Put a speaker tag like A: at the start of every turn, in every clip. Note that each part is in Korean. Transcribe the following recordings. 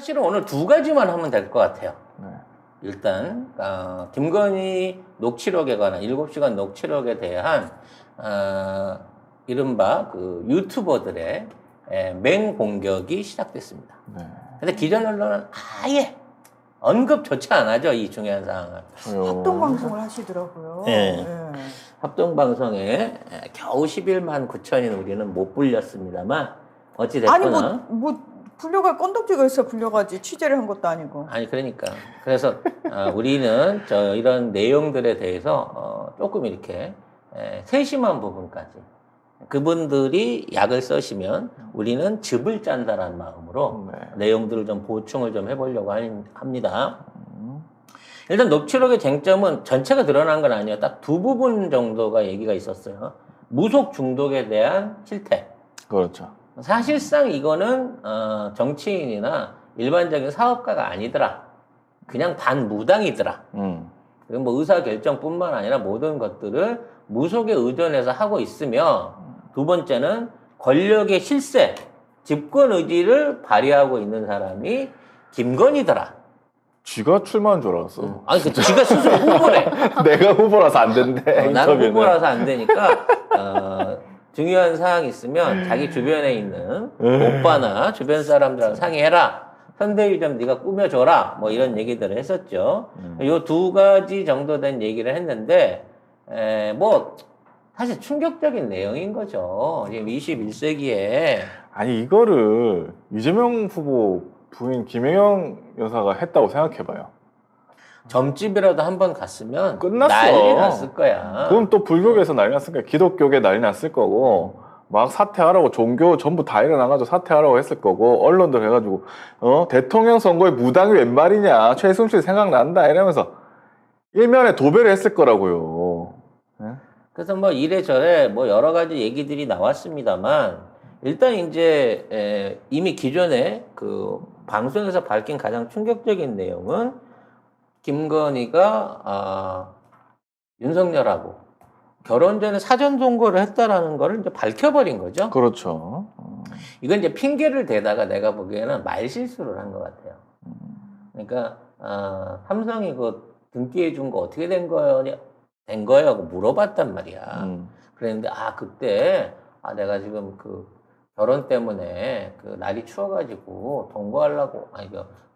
A: 사실은 오늘 두 가지만 하면 될 것 같아요.
B: 네.
A: 일단 김건희 녹취록에 관한 7시간 녹취록에 대한 이른바 그 유튜버들의 맹공격이 시작됐습니다.
B: 네.
A: 근데 기존 언론은 아예 언급조차 안 하죠, 이 중요한 사항을.
C: 합동 방송을 하시더라고요.
A: 네.
C: 네.
A: 합동방송에 겨우 11만 9천인 우리는 못 불렸습니다만 어찌됐거나
C: 아니 뭐 불려갈 건덕지가 있어 불려가지 취재를 한 것도 아니고.
A: 아니 그러니까 그래서 우리는 이런 내용들에 대해서 조금 이렇게 세심한 부분까지 그분들이 약을 써시면 우리는 즙을 짠다라는 마음으로
B: 네.
A: 내용들을 좀 보충을 좀 해보려고 합니다. 일단 녹취록의 쟁점은 전체가 드러난 건 아니에요. 딱 두 부분 정도가 얘기가 있었어요. 무속 중독에 대한 실태.
B: 그렇죠.
A: 사실상 이거는 정치인이나 일반적인 사업가가 아니더라. 그냥 반무당이더라. 그리고 뭐 의사결정뿐만 아니라 모든 것들을 무속에 의존해서 하고 있으며, 두 번째는 권력의 실세, 집권 의지를 발휘하고 있는 사람이 김건희더라.
B: 쥐가 출마한 줄 알았어.
A: 아니, 지가 스스로 후보래.
B: 내가 후보라서 안 된대.
A: 나는
B: 인터뷰는.
A: 후보라서 안 되니까, 중요한 사항이 있으면 자기 주변에 있는 오빠나 주변 사람들하고 상의해라. 선대위 좀 네가 꾸며줘라. 뭐 이런 얘기들을 했었죠. 요 두 가지 정도 된 얘기를 했는데, 뭐, 사실 충격적인 내용인 거죠. 지금 21세기에.
B: 아니 이거를 이재명 후보 부인 김혜영 여사가 했다고 생각해봐요.
A: 점집이라도 한번 갔으면
B: 끝났어.
A: 난리 났을 거야.
B: 그럼 또 불교계에서 난리 났을 거야. 기독교계 난리 났을 거고 막 사퇴하라고 종교 전부 다 일어나가지고 사퇴하라고 했을 거고 언론들 해가지고 대통령 선거에 무당이 웬 말이냐 최순실 생각난다 이러면서 일면에 도배를 했을 거라고요. 네?
A: 그래서 뭐 이래저래 뭐 여러 가지 얘기들이 나왔습니다만 일단 이제 이미 기존에 그 방송에서 밝힌 가장 충격적인 내용은 김건희가 윤석열하고 결혼 전에 사전 동거를 했다라는 거를 이제 밝혀버린 거죠.
B: 그렇죠.
A: 이건 이제 핑계를 대다가 내가 보기에는 말실수를 한 것 같아요. 그러니까 삼성이 그 등기해 준 거 어떻게 된 거예요? 하고 물어봤단 말이야. 그랬는데 그때 내가 지금 그 결혼 때문에 그 날이 추워가지고 동거하려고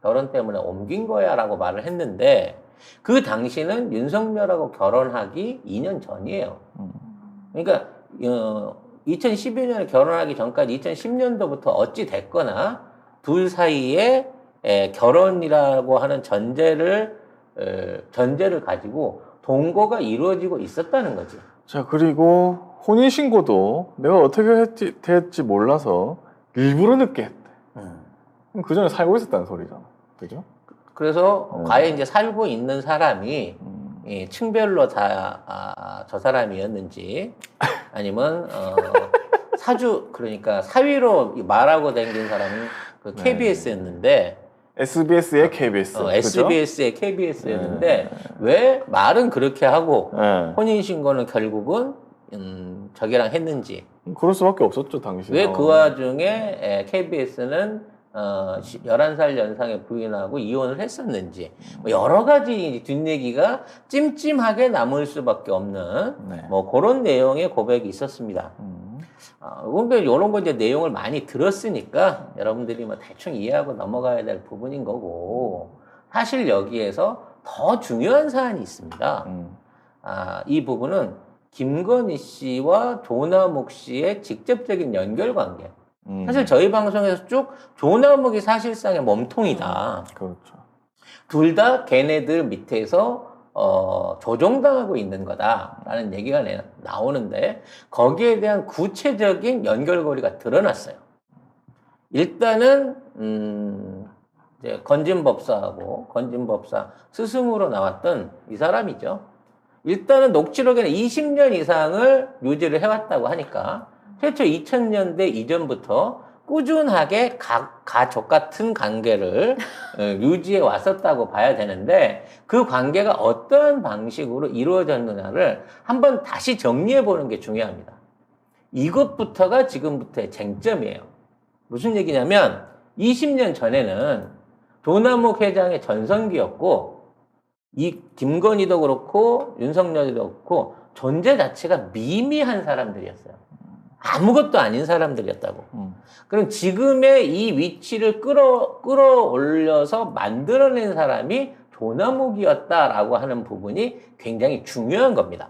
A: 결혼 때문에 옮긴 거야라고 말을 했는데 그 당시는 윤석열하고 결혼하기 2년 전이에요. 그러니까 2012년에 결혼하기 전까지 2010년도부터 어찌 됐거나 둘 사이에 결혼이라고 하는 전제를 가지고 동거가 이루어지고 있었다는 거지.
B: 자 그리고 혼인신고도 내가 어떻게 될지 몰라서 일부러 늦게 했대. 그 전에 살고 있었다는 소리잖아. 그죠?
A: 그래서 과연 이제 살고 있는 사람이 층별로 다 저 사람이었는지 아니면 그러니까 사위로 말하고 다닌 사람은 그 KBS였는데
B: SBS의 KBS.
A: SBS의 KBS였는데 왜 말은 그렇게 하고
B: 네.
A: 혼인신고는 결국은 저기랑 했는지
B: 그럴 수밖에 없었죠 당시.
A: 왜 그 와중에 KBS는 11살 연상의 부인하고 이혼을 했었는지 뭐 여러 가지 뒷얘기가 찜찜하게 남을 수밖에 없는
B: 네.
A: 뭐 그런 내용의 고백이 있었습니다. 근데 이런 거 이제 내용을 많이 들었으니까 여러분들이 뭐 대충 이해하고 넘어가야 될 부분인 거고 사실 여기에서 더 중요한 사안이 있습니다. 이 부분은 김건희 씨와 조남욱 씨의 직접적인 연결 관계. 사실 저희 방송에서 쭉 조남욱이 사실상의 몸통이다.
B: 그렇죠.
A: 둘 다 걔네들 밑에서 조종당하고 있는 거다라는 얘기가 나오는데 거기에 대한 구체적인 연결고리가 드러났어요. 일단은 이제 건진법사하고 건진법사 스승으로 나왔던 이 사람이죠. 일단은 녹취록에는 20년 이상을 유지를 해왔다고 하니까 최초 2000년대 이전부터 꾸준하게 가족 같은 관계를 유지해 왔었다고 봐야 되는데 그 관계가 어떠한 방식으로 이루어졌느냐를 한번 다시 정리해 보는 게 중요합니다. 이것부터가 지금부터의 쟁점이에요. 무슨 얘기냐면 20년 전에는 조남욱 회장의 전성기였고 이 김건희도 그렇고 윤석열도 그렇고 존재 자체가 미미한 사람들이었어요. 아무것도 아닌 사람들이었다고. 그럼 지금의 이 위치를 끌어올려서 만들어낸 사람이 조남욱이었다라고 하는 부분이 굉장히 중요한 겁니다.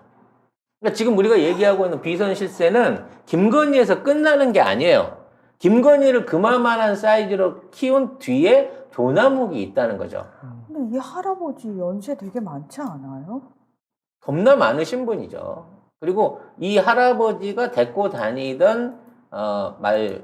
A: 그러니까 지금 우리가 얘기하고 있는 비선 실세는 김건희에서 끝나는 게 아니에요. 김건희를 그만한 사이즈로 키운 뒤에 조남욱이 있다는 거죠.
C: 근데 이 할아버지 연세 되게 많지 않아요?
A: 겁나 많으신 분이죠. 그리고 이 할아버지가 데리고 다니던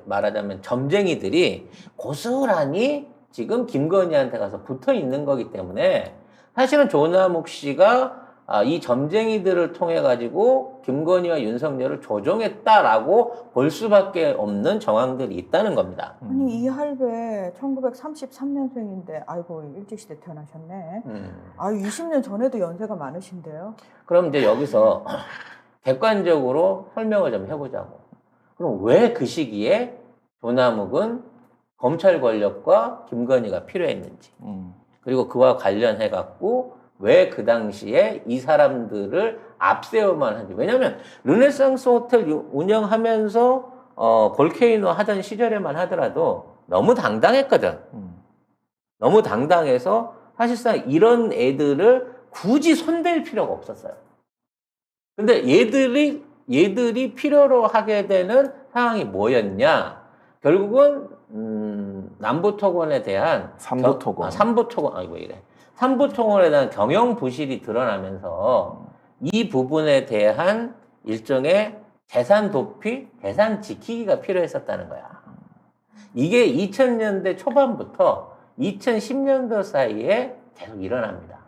A: 말하자면 점쟁이들이 고스란히 지금 김건희한테 가서 붙어 있는 거기 때문에 사실은 조남욱 씨가 이 점쟁이들을 통해 가지고 김건희와 윤석열을 조종했다라고 볼 수밖에 없는 정황들이 있다는 겁니다.
C: 아니 이 할배 1933년생인데 아이고 일제시대 태어나셨네. 아유 20년 전에도 연세가 많으신데요.
A: 그럼 이제 여기서 객관적으로 설명을 좀 해보자고. 그럼 왜 그 시기에 조남욱은 검찰 권력과 김건희가 필요했는지, 그리고 그와 관련해 갖고 왜 그 당시에 이 사람들을 앞세워만 하지? 왜냐하면 르네상스 호텔 운영하면서 볼케이노 하던 시절에만 하더라도 너무 당당했거든. 너무 당당해서 사실상 이런 애들을 굳이 손댈 필요가 없었어요. 근데 얘들이 필요로 하게 되는 상황이 뭐였냐? 결국은 남부토건에 대한
B: 삼부토건.
A: 삼부토건 아니 왜 이래? 삼부토건에 대한 경영 부실이 드러나면서 이 부분에 대한 일종의 재산 도피, 재산 지키기가 필요했었다는 거야. 이게 2000년대 초반부터 2010년도 사이에 계속 일어납니다.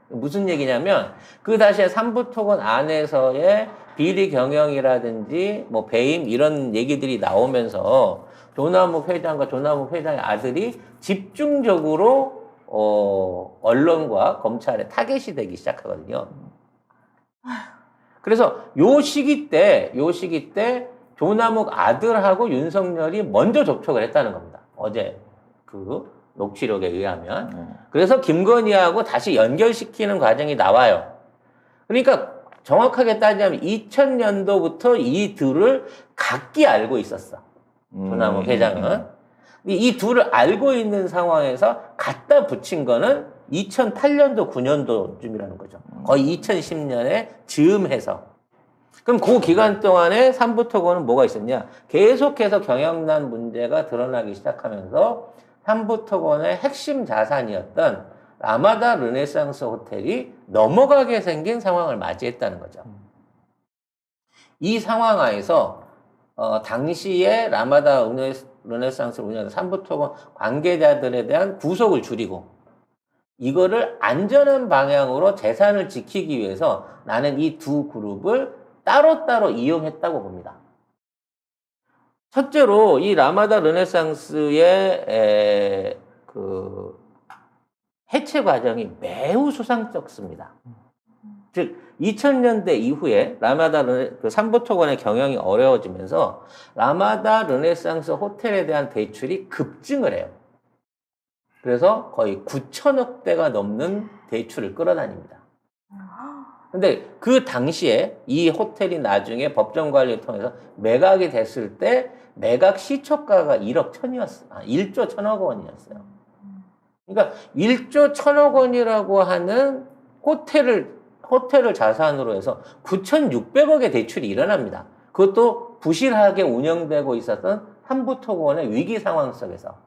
A: 무슨 얘기냐면 그 당시에 삼부토건 안에서의 비리 경영이라든지 뭐 배임 이런 얘기들이 나오면서 조남욱 회장과 조남욱 회장의 아들이 집중적으로 언론과 검찰에 타겟이 되기 시작하거든요. 그래서 요 시기 때 조남욱 아들하고 윤석열이 먼저 접촉을 했다는 겁니다. 어제 그 녹취록에 의하면. 그래서 김건희하고 다시 연결시키는 과정이 나와요. 그러니까 정확하게 따지자면 2000년도부터 이 둘을 각기 알고 있었어. 조남욱 회장은. 이 둘을 알고 있는 상황에서 갖다 붙인 거는 2008년도, 9년도쯤이라는 거죠. 거의 2010년에 즈음해서. 그럼 그 기간 동안에 삼부토건은 뭐가 있었냐? 계속해서 경영난 문제가 드러나기 시작하면서 삼부토건의 핵심 자산이었던 라마다 르네상스 호텔이 넘어가게 생긴 상황을 맞이했다는 거죠. 이 상황 하에서 당시에 라마다 르네상스를 운영하는 삼부토건 관계자들에 대한 구속을 줄이고 이거를 안전한 방향으로 재산을 지키기 위해서 나는 이 두 그룹을 따로따로 이용했다고 봅니다. 첫째로 이 라마다 르네상스의 그 해체 과정이 매우 수상쩍습니다. 즉 2000년대 이후에 라마다 그 삼부토건의 경영이 어려워지면서 라마다 르네상스 호텔에 대한 대출이 급증을 해요. 그래서 거의 9천억 대가 넘는 대출을 끌어다닙니다. 근데 그 당시에 이 호텔이 나중에 법정 관리를 통해서 매각이 됐을 때 매각 시초가가 1조 1억 원이었어요. 그러니까 1조 1,000억 원이라고 하는 호텔을 자산으로 해서 9,600억의 대출이 일어납니다. 그것도 부실하게 운영되고 있었던 삼부토건의 위기 상황 속에서.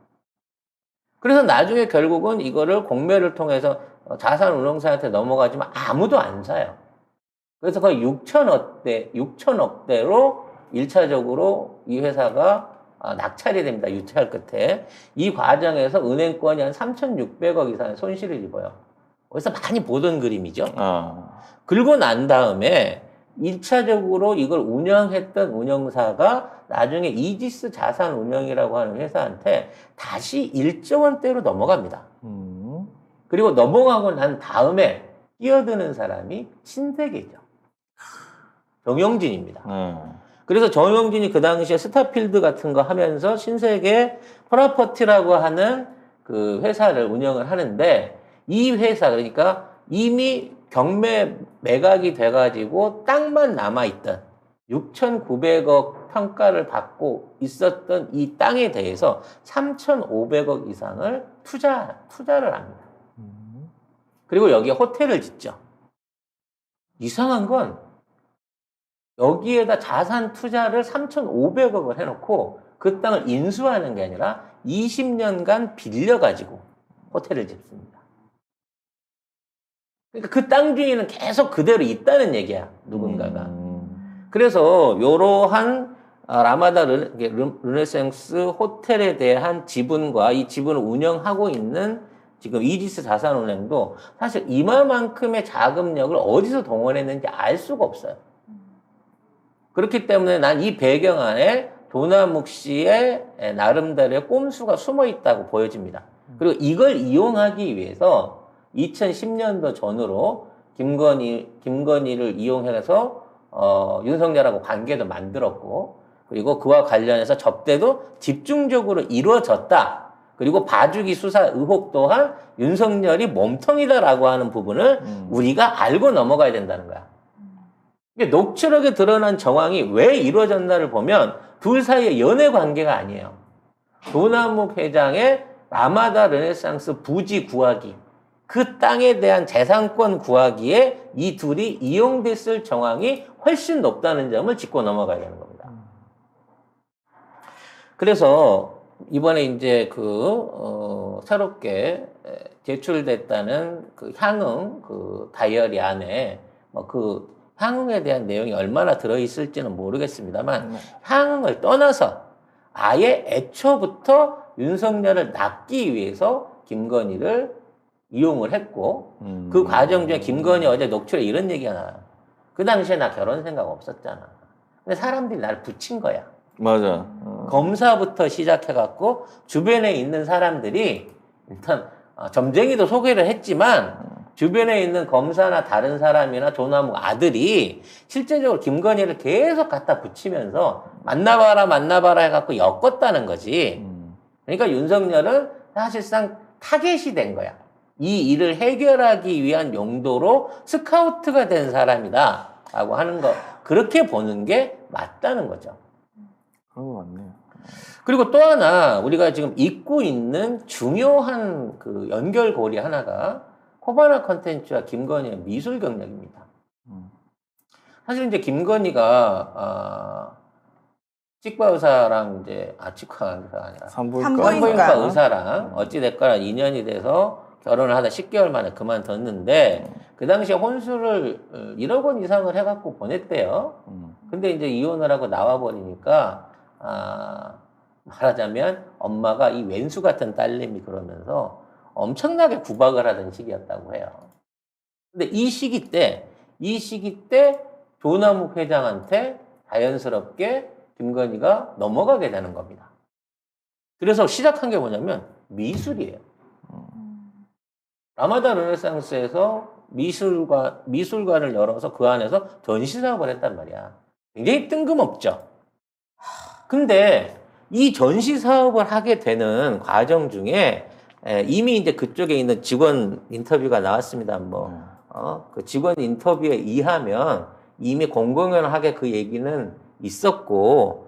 A: 그래서 나중에 결국은 이거를 공매를 통해서 자산운용사한테 넘어가지만 아무도 안 사요. 그래서 거의 6천억대로 1차적으로 이 회사가 낙찰이 됩니다. 유찰 끝에. 이 과정에서 은행권이 한 3,600억 이상의 손실을 입어요. 어디서 많이 보던 그림이죠. 그리고 난 다음에 1차적으로 이걸 운영했던 운영사가 나중에 이지스 자산운용이라고 하는 회사한테 다시 1조 원대로 넘어갑니다. 그리고 넘어가고 난 다음에 끼어드는 사람이 신세계죠. 정영진입니다. 그래서 정영진이 그 당시에 스타필드 같은 거 하면서 신세계 프로퍼티라고 하는 그 회사를 운영을 하는데 이 회사 그러니까 이미 경매 매각이 돼가지고 땅만 남아있던 6,900억 평가를 받고 있었던 이 땅에 대해서 3,500억 이상을 투자를 합니다. 그리고 여기에 호텔을 짓죠. 이상한 건 여기에다 자산 투자를 3,500억을 해놓고 그 땅을 인수하는 게 아니라 20년간 빌려가지고 호텔을 짓습니다. 그러니까 그 땅 주인은 계속 그대로 있다는 얘기야, 누군가가. 그래서 이러한 라마다 르네상스 호텔에 대한 지분과 이 지분을 운영하고 있는 지금 이지스 자산운용도 사실 이만큼의 자금력을 어디서 동원했는지 알 수가 없어요. 그렇기 때문에 난 이 배경 안에 도나묵 씨의 나름대로의 꼼수가 숨어 있다고 보여집니다. 그리고 이걸 이용하기 위해서 2010년도 전후로 김건희를 이용해서 윤석열하고 관계도 만들었고, 그리고 그와 관련해서 접대도 집중적으로 이루어졌다. 그리고 봐주기 수사 의혹 또한 윤석열이 몸통이다라고 하는 부분을 우리가 알고 넘어가야 된다는 거야. 이게 녹취록에 드러난 정황이 왜 이루어졌나를 보면 둘 사이의 연애 관계가 아니에요. 도나묵 회장의 라마다 르네상스 부지 구하기, 그 땅에 대한 재산권 구하기에 이 둘이 이용됐을 정황이 훨씬 높다는 점을 짚고 넘어가야 되는 겁니다. 그래서 이번에 이제 새롭게 제출됐다는 그 향응 그 다이어리 안에 그 향응에 대한 내용이 얼마나 들어있을지는 모르겠습니다만 향응을 떠나서 아예 애초부터 윤석열을 낚기 위해서 김건희를 이용을 했고 그 과정 중에 김건희 어제 녹취록에 이런 얘기가 나와요. 그 당시에 나 결혼 생각 없었잖아. 근데 사람들이 나를 붙인 거야.
B: 맞아.
A: 검사부터 시작해갖고 주변에 있는 사람들이 일단 점쟁이도 소개를 했지만 주변에 있는 검사나 다른 사람이나 도나묵 아들이 실제적으로 김건희를 계속 갖다 붙이면서 만나봐라 해갖고 엮었다는 거지. 그러니까 윤석열은 사실상 타겟이 된 거야. 이 일을 해결하기 위한 용도로 스카우트가 된 사람이다 라고 하는 거, 그렇게 보는 게 맞다는 거죠.
B: 그런 거 같네요.
A: 그리고 또 하나 우리가 지금 잊고 있는 중요한 그 연결고리 하나가 코바나 컨텐츠와 김건희의 미술 경력입니다. 사실 이제 김건희가 치과 의사랑 이제 치과 의사가 아니라 산부인과 의사랑 어찌됐거나 인연이 돼서 결혼을 하다 10개월 만에 그만뒀는데 그 당시에 혼수를 1억 원 이상을 해갖고 보냈대요. 근데 이제 이혼을 하고 나와버리니까 말하자면 엄마가 이 왼수 같은 딸내미 그러면서 엄청나게 구박을 하던 시기였다고 해요. 근데 이 시기 때 도나묵 회장한테 자연스럽게 김건희가 넘어가게 되는 겁니다. 그래서 시작한 게 뭐냐면 미술이에요. 라마다 르네상스에서 미술관을 열어서 그 안에서 전시 사업을 했단 말이야. 굉장히 뜬금없죠. 근데 이 전시 사업을 하게 되는 과정 중에 이미 이제 그쪽에 있는 직원 인터뷰가 나왔습니다. 그 직원 인터뷰에 의하면 이미 공공연하게 그 얘기는 있었고,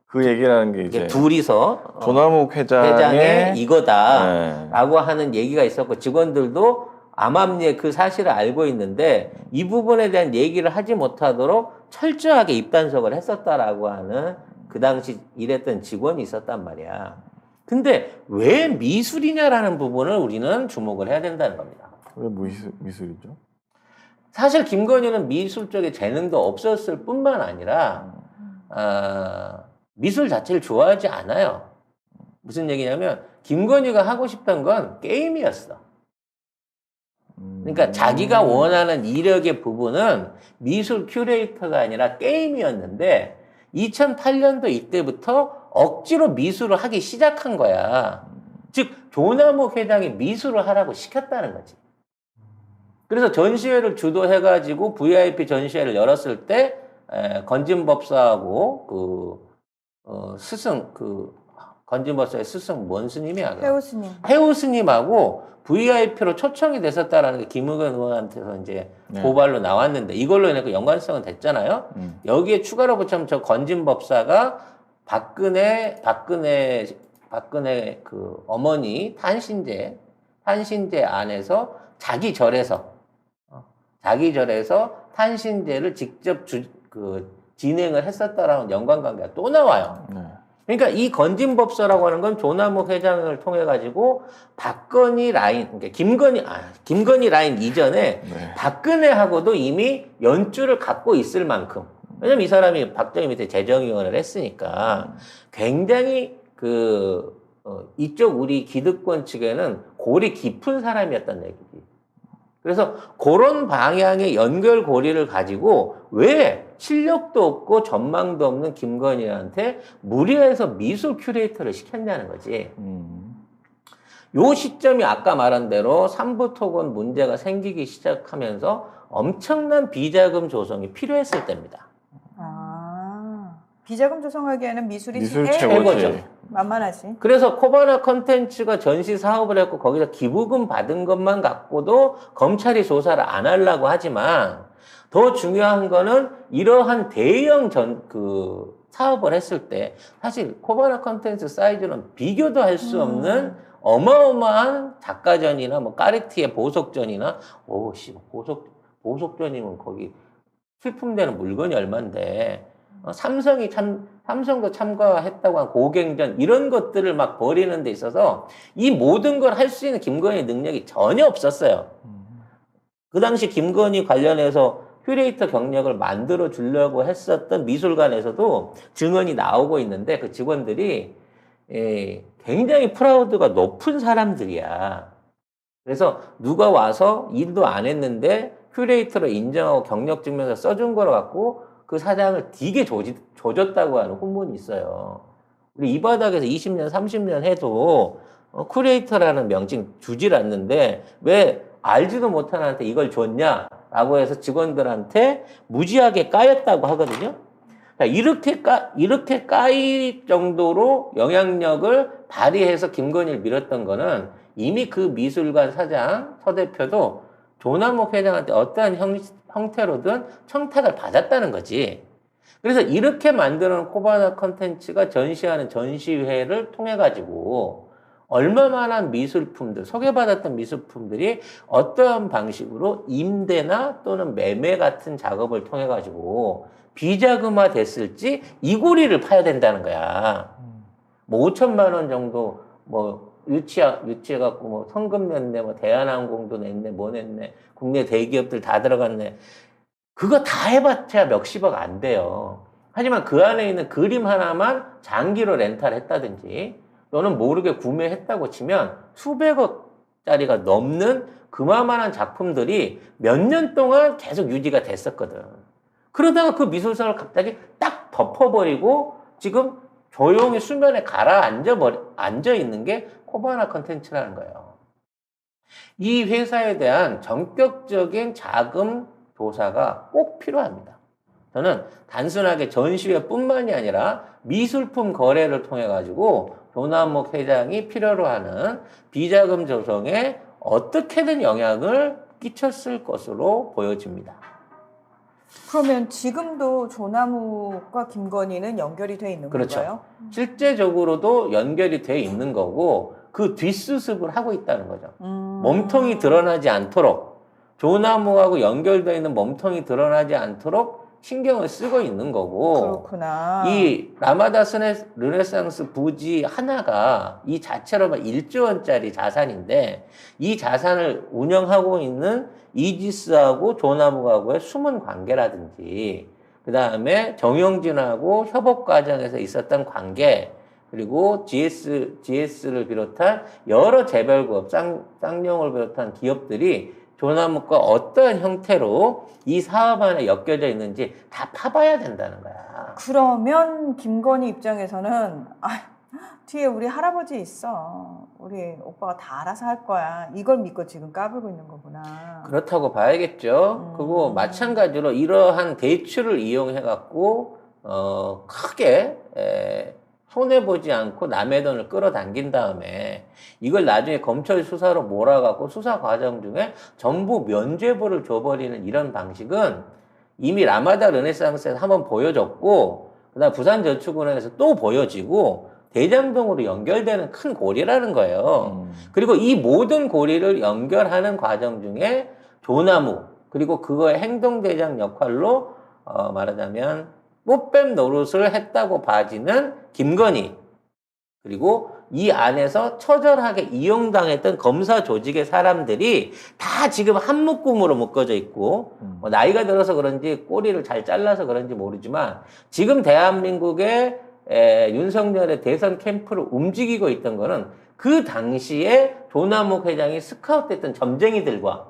B: 그 얘기라는 게 이제
A: 둘이서
B: 도나묵
A: 회장의 이거다라고 하는 얘기가 있었고, 직원들도 암암리에 그 사실을 알고 있는데 이 부분에 대한 얘기를 하지 못하도록 철저하게 입단속을 했었다라고 하는 그 당시 일했던 직원이 있었단 말이야. 근데 왜 미술이냐라는 부분을 우리는 주목을 해야 된다는 겁니다.
B: 왜 미술이죠?
A: 사실 김건희는 미술 쪽에 재능도 없었을 뿐만 아니라 미술 자체를 좋아하지 않아요. 무슨 얘기냐면 김건희가 하고 싶던 건 게임이었어. 그러니까 자기가 원하는 이력의 부분은 미술 큐레이터가 아니라 게임이었는데 2008년도 이때부터 억지로 미술을 하기 시작한 거야. 즉 도나묵 회장이 미술을 하라고 시켰다는 거지. 그래서 전시회를 주도해가지고 VIP 전시회를 열었을 때 건진법사하고 스승 건진법사의 스승 뭔 스님이야?
C: 해우 스님.
A: 해우 스님하고 VIP로 초청이 됐었다라는 게 김의겸 의원한테서 이제
B: 네.
A: 고발로 나왔는데 이걸로 인해 그 연관성은 됐잖아요. 여기에 추가로 붙이면 저 건진법사가 박근혜 그 어머니 탄신제 안에서 자기 절에서 탄신제를 직접 진행을 했었다라는 연관관계가 또 나와요.
B: 네.
A: 그러니까 이 건진법사라고 하는 건 조남욱 회장을 통해 가지고 박건희 라인, 그러니까 김건희 라인 이전에
B: 네.
A: 박근혜하고도 이미 연줄을 갖고 있을 만큼, 왜냐면 이 사람이 박정희 밑에 재정위원을 했으니까 굉장히 이쪽 우리 기득권 측에는 골이 깊은 사람이었단 얘기지. 그래서 그런 방향의 연결고리를 가지고 왜 실력도 없고 전망도 없는 김건희한테 무리해서 미술 큐레이터를 시켰냐는 거지. 요 시점이 아까 말한 대로 삼부토건 문제가 생기기 시작하면서 엄청난 비자금 조성이 필요했을 때입니다.
C: 비자금 조성하기에는 미술이
B: 미술
C: 최고죠.
B: 최고지.
C: 만만하지.
A: 그래서 코바나 컨텐츠가 전시 사업을 했고 거기서 기부금 받은 것만 갖고도 검찰이 조사를 안 하려고 하지만 더 중요한 거는 이러한 대형 사업을 했을 때 사실 코바나 컨텐츠 사이즈는 비교도 할 수 없는 어마어마한 작가전이나 뭐 까르티에 보석전이나 보석전이면 거기 출품되는 물건이 얼만데 삼성도 참가했다고 한 고갱전 이런 것들을 막 벌이는 데 있어서 이 모든 걸 할 수 있는 김건희 능력이 전혀 없었어요. 그 당시 김건희 관련해서 큐레이터 경력을 만들어 주려고 했었던 미술관에서도 증언이 나오고 있는데 그 직원들이 굉장히 프라우드가 높은 사람들이야. 그래서 누가 와서 일도 안 했는데 큐레이터로 인정하고 경력 증명서 써준 거로 갖고 그 사장을 되게 조졌다고 하는 후문이 있어요. 우리 이 바닥에서 20년, 30년 해도 큐레이터라는 명칭 주질 않는데 왜 알지도 못한 한테 이걸 줬냐라고 해서 직원들한테 무지하게 까였다고 하거든요. 이렇게 까일 정도로 영향력을 발휘해서 김건희를 밀었던 거는 이미 그 미술관 사장, 서 대표도 조남욱 회장한테 어떠한 형태로든 청탁을 받았다는 거지. 그래서 이렇게 만드는 코바나 컨텐츠가 전시하는 전시회를 통해 가지고 얼마만한 미술품들, 소개받았던 미술품들이 어떠한 방식으로 임대나 또는 매매 같은 작업을 통해 가지고 비자금화 됐을지 이 고리를 파야 된다는 거야. 뭐 5천만 원 정도 뭐 유치해갖고 뭐 성금 냈네, 뭐 대한항공도 냈네, 뭐 냈네, 국내 대기업들 다 들어갔네. 그거 다 해봤자 몇십억 안 돼요. 하지만 그 안에 있는 그림 하나만 장기로 렌탈했다든지 또는 모르게 구매했다고 치면 수백억짜리가 넘는 그만한 작품들이 몇 년 동안 계속 유지가 됐었거든. 그러다가 그 미술사를 갑자기 딱 덮어버리고 지금 조용히 수면에 앉아 있는 게 코바나 컨텐츠라는 거예요. 이 회사에 대한 전격적인 자금 조사가 꼭 필요합니다. 저는 단순하게 전시회뿐만이 아니라 미술품 거래를 통해 가지고 조남욱 회장이 필요로 하는 비자금 조성에 어떻게든 영향을 끼쳤을 것으로 보여집니다.
C: 그러면 지금도 조남욱과 김건희는 연결이 돼 있는
A: 그렇죠.
C: 건가요?
A: 실제적으로도 연결이 돼 있는 거고 그 뒷수습을 하고 있다는 거죠. 몸통이 드러나지 않도록 조남욱하고 연결되어 있는 몸통이 드러나지 않도록 신경을 쓰고 있는 거고
C: 그렇구나.
A: 이 라마다 르네상스 부지 하나가 이 자체로만 1조 원짜리 자산인데 이 자산을 운영하고 있는 이지스하고 조남욱하고의 숨은 관계라든지 그 다음에 정용진하고 협업 과정에서 있었던 관계 그리고 GS를 비롯한 여러 재벌기업, 쌍용을 비롯한 기업들이 조남욱과 어떠한 형태로 이 사업 안에 엮여져 있는지 다 파봐야 된다는 거야.
C: 그러면 김건희 입장에서는 뒤에 우리 할아버지 있어. 우리 오빠가 다 알아서 할 거야. 이걸 믿고 지금 까불고 있는 거구나.
A: 그렇다고 봐야겠죠. 그리고 마찬가지로 이러한 대출을 이용해 갖고 크게 손해보지 않고 남의 돈을 끌어당긴 다음에 이걸 나중에 검찰 수사로 몰아갖고 수사 과정 중에 전부 면죄부를 줘버리는 이런 방식은 이미 라마다 르네상스에서 한번 보여줬고 그다음 부산저축은행에서 또 보여지고 대장동으로 연결되는 큰 고리라는 거예요. 그리고 이 모든 고리를 연결하는 과정 중에 조나무 그리고 그거의 행동대장 역할로 말하자면 꽃뱀 노릇을 했다고 봐지는 김건희 그리고 이 안에서 처절하게 이용당했던 검사 조직의 사람들이 다 지금 한 묶음으로 묶어져 있고 나이가 들어서 그런지 꼬리를 잘 잘라서 그런지 모르지만 지금 대한민국의 윤석열의 대선 캠프를 움직이고 있던 거는 그 당시에 조남욱 회장이 스카웃됐던 점쟁이들과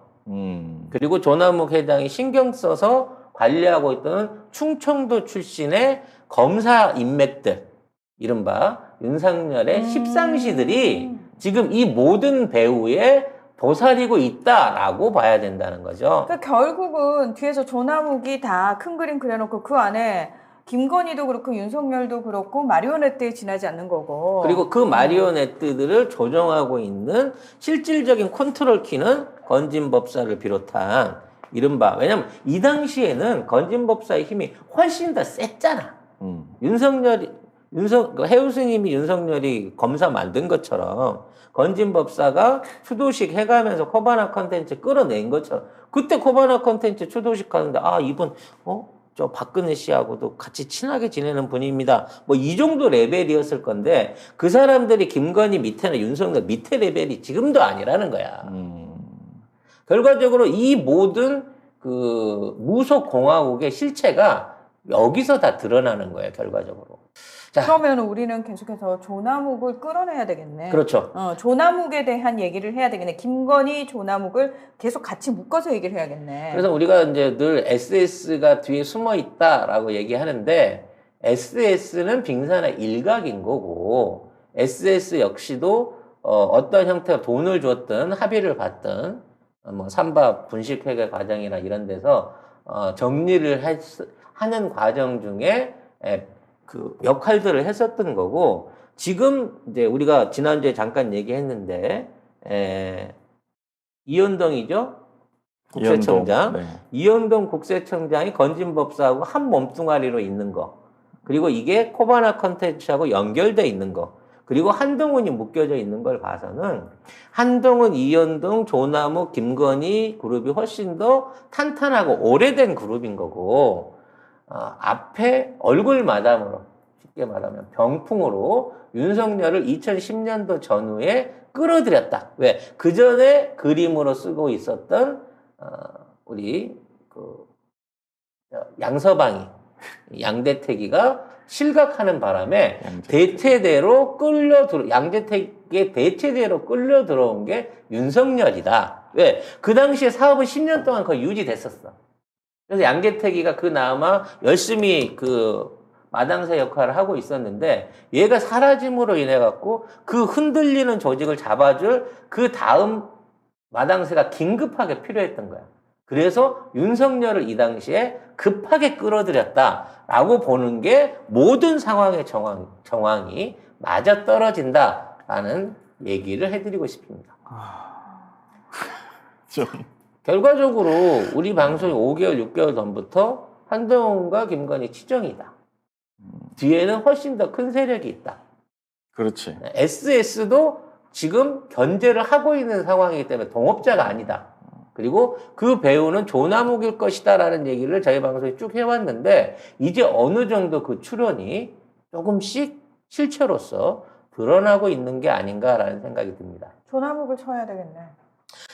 A: 그리고 조남욱 회장이 신경 써서 관리하고 있던 충청도 출신의 검사 인맥들 이른바 윤석열의 십상시들이 지금 이 모든 배후에 도사리고 있다라고 봐야 된다는 거죠.
C: 그러니까 결국은 뒤에서 조나묵이 다 큰 그림 그려놓고 그 안에 김건희도 그렇고 윤석열도 그렇고 마리오네트에 지나지 않는 거고.
A: 그리고 그 마리오네트들을 조정하고 있는 실질적인 컨트롤 키는 건진법사를 비롯한 이른바 왜냐면 이 당시에는 건진법사의 힘이 훨씬 더 셌잖아. 해우스님이 윤석열이 검사 만든 것처럼 건진법사가 추도식 해가면서 코바나 컨텐츠 끌어낸 것처럼 그때 코바나 컨텐츠 추도식 하는데 이분 저 박근혜 씨하고도 같이 친하게 지내는 분입니다. 뭐 이 정도 레벨이었을 건데 그 사람들이 김건희 밑에나 윤석열 밑에 레벨이 지금도 아니라는 거야. 결과적으로 이 모든 그 무속 공화국의 실체가 여기서 다 드러나는 거예요. 결과적으로. 자,
C: 그러면 우리는 계속해서 조나묵을 끌어내야 되겠네.
A: 그렇죠.
C: 조나묵에 대한 얘기를 해야 되겠네. 김건희, 조나묵을 계속 같이 묶어서 얘기를 해야겠네.
A: 그래서 우리가 이제 늘 SS가 뒤에 숨어 있다라고 얘기하는데 SS는 빙산의 일각인 거고 SS 역시도 어떤 형태의 돈을 줬든 합의를 받든 뭐 삼바 분식회계 과정이나 이런 데서 정리를 하는 과정 중에 그 역할들을 했었던 거고 지금 이제 우리가 지난주에 잠깐 얘기했는데 이현동이죠 국세청장
B: 네.
A: 이현동 국세청장이 건진법사하고 한 몸뚱아리로 있는 거 그리고 이게 코바나 컨텐츠하고 연결돼 있는 거 그리고 한동훈이 묶여져 있는 걸 봐서는 한동훈, 이현동, 조남욱, 김건희 그룹이 훨씬 더 탄탄하고 오래된 그룹인 거고 앞에 얼굴 마담으로 쉽게 말하면 병풍으로 윤석열을 2010년도 전후에 끌어들였다. 왜? 그 전에 그림으로 쓰고 있었던 우리 그 양서방이 양대택이가 실각하는 바람에 대체대로 양대택의 대체대로 끌려 들어온 게 윤석열이다. 왜? 그 당시에 사업은 10년 동안 거의 유지됐었어. 그래서 양재택이가 그나마 열심히 그 마당새 역할을 하고 있었는데 얘가 사라짐으로 인해 갖고 그 흔들리는 조직을 잡아줄 그 다음 마당새가 긴급하게 필요했던 거야. 그래서 윤석열을 이 당시에 급하게 끌어들였다라고 보는 게 모든 상황의 정황이 맞아떨어진다라는 얘기를 해드리고 싶습니다.
B: 좀
A: 결과적으로 우리 방송이 5개월, 6개월 전부터 한동훈과 김건희 치정이다. 뒤에는 훨씬 더 큰 세력이 있다.
B: 그렇지.
A: SS도 지금 견제를 하고 있는 상황이기 때문에 동업자가 아니다. 그리고 그 배우는 조나묵일 것이다라는 얘기를 저희 방송에 쭉 해왔는데 이제 어느 정도 그 추론이 조금씩 실체로서 드러나고 있는 게 아닌가라는 생각이 듭니다.
C: 조나묵을 쳐야 되겠네.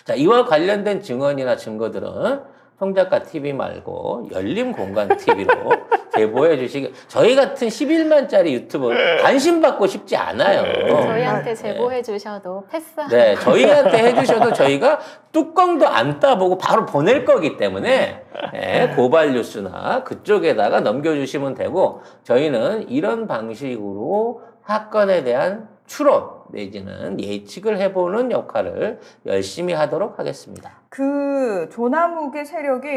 A: 자, 이와 관련된 증언이나 증거들은 송작가 TV 말고 열림공간 TV로 제보해 주시기. 저희 같은 11만짜리 유튜버 관심 받고 싶지 않아요.
D: 저희한테 제보해 주셔도 패스.
A: 네, 저희한테 해주셔도 저희가 뚜껑도 안 따보고 바로 보낼 거기 때문에 고발 뉴스나 그쪽에다가 넘겨주시면 되고 저희는 이런 방식으로 사건에 대한 추론 내지는 예측을 해보는 역할을 열심히 하도록 하겠습니다.
C: 그 조나묵의 세력이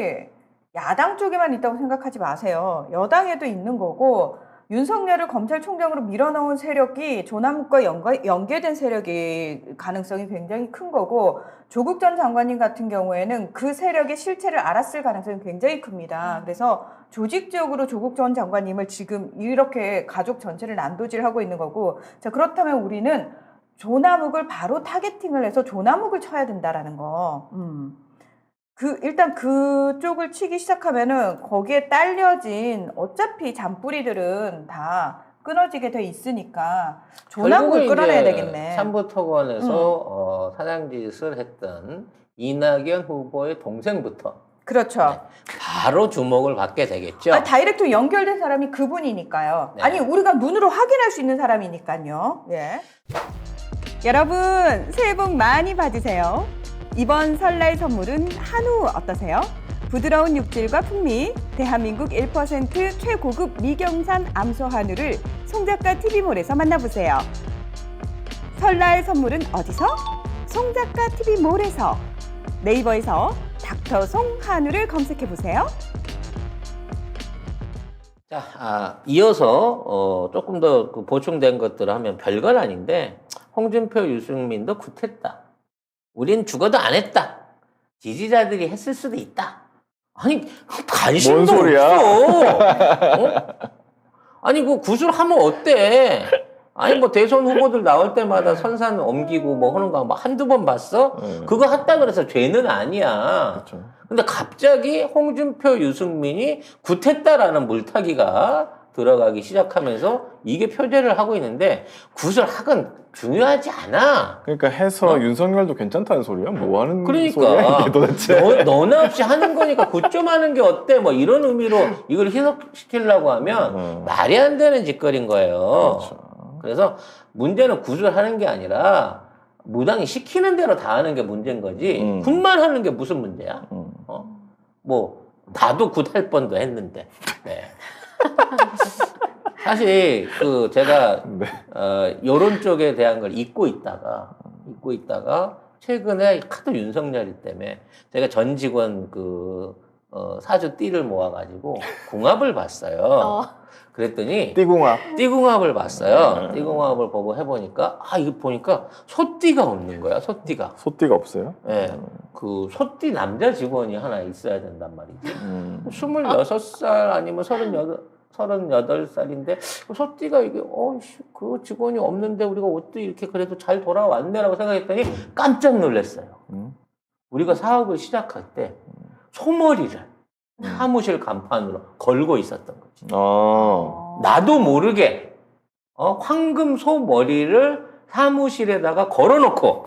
C: 야당 쪽에만 있다고 생각하지 마세요. 여당에도 있는 거고 윤석열을 검찰총장으로 밀어넣은 세력이 조남욱과 연계된 세력이 가능성이 굉장히 큰 거고 조국 전 장관님 같은 경우에는 그 세력의 실체를 알았을 가능성이 굉장히 큽니다. 그래서 조직적으로 조국 전 장관님을 지금 이렇게 가족 전체를 난도질하고 있는 거고 자 그렇다면 우리는 조남욱을 바로 타겟팅을 해서 조남욱을 쳐야 된다라는 거. 일단 그쪽을 치기 시작하면은 거기에 딸려진 어차피 잔뿌리들은 다 끊어지게 돼 있으니까 조남욱을
A: 결국은
C: 끌어내야
A: 이제
C: 되겠네.
A: 삼부토건에서 사장짓을 했던 이낙연 후보의 동생부터
C: 그렇죠.
A: 네, 바로 주목을 받게 되겠죠.
C: 다이렉트 연결된 사람이 그분이니까요.
A: 네.
C: 아니 우리가 눈으로 확인할 수 있는 사람이니까요. 예. 여러분 새해 복 많이 받으세요. 이번 설날 선물은 한우 어떠세요? 부드러운 육질과 풍미, 대한민국 1% 최고급 미경산 암소 한우를 송작가 TV몰에서 만나보세요. 설날 선물은 어디서? 송작가 TV몰에서. 네이버에서 닥터송 한우를 검색해보세요.
A: 자, 이어서 조금 더 그 보충된 것들을 하면 별건 아닌데 홍준표, 유승민도 굿했다. 우린 죽어도 안 했다. 지지자들이 했을 수도 있다. 아니 관심도
B: 뭔 소리야?
A: 없어. 아니 그 구술하면 어때? 아니 뭐 대선 후보들 나올 때마다 선산 옮기고 뭐 하는 거 뭐 한두 번 봤어? 그거 했다 그래서 죄는 아니야.
B: 그렇죠.
A: 근데 갑자기 홍준표, 유승민이 굿했다라는 물타기가 들어가기 시작하면서 이게 표제를 하고 있는데 구술학은 중요하지 않아.
B: 그러니까 해서 윤석열도 괜찮다는 소리야? 뭐 하는
A: 그러니까
B: 소리야 이게 도대체?
A: 너나 없이 하는 거니까 굿 좀 하는 게 어때? 뭐 이런 의미로 이걸 희석시키려고 하면 말이 안 되는 짓거리인 거예요.
B: 그렇죠.
A: 그래서 문제는 굿을 하는 게 아니라 무당이 시키는 대로 다 하는 게 문제인 거지 굿만 하는 게 무슨 문제야? 뭐 나도 굿 할 뻔도 했는데. 네. 사실 그 제가
B: 네.
A: 요런 쪽에 대한 걸 잊고 있다가 최근에 하도 윤석열이 때문에 제가 전 직원 사주 띠를 모아가지고 궁합을 봤어요. 그랬더니 띠궁합을 봤어요. 띠궁합을 보고 해보니까 이거 보니까 소띠가 없는 거야. 소띠가.
B: 소띠가 없어요?
A: 네. 그 소띠 남자 직원이 하나 있어야 된단 말이지. 26살 아니면 38살인데 소띠가 이게 그 직원이 없는데 우리가 어떻게 이렇게 그래도 잘 돌아왔네라고 생각했더니 깜짝 놀랐어요. 우리가 사업을 시작할 때 소머리를 사무실 간판으로 걸고 있었던 거지. 나도 모르게 황금 소머리를 사무실에다가 걸어놓고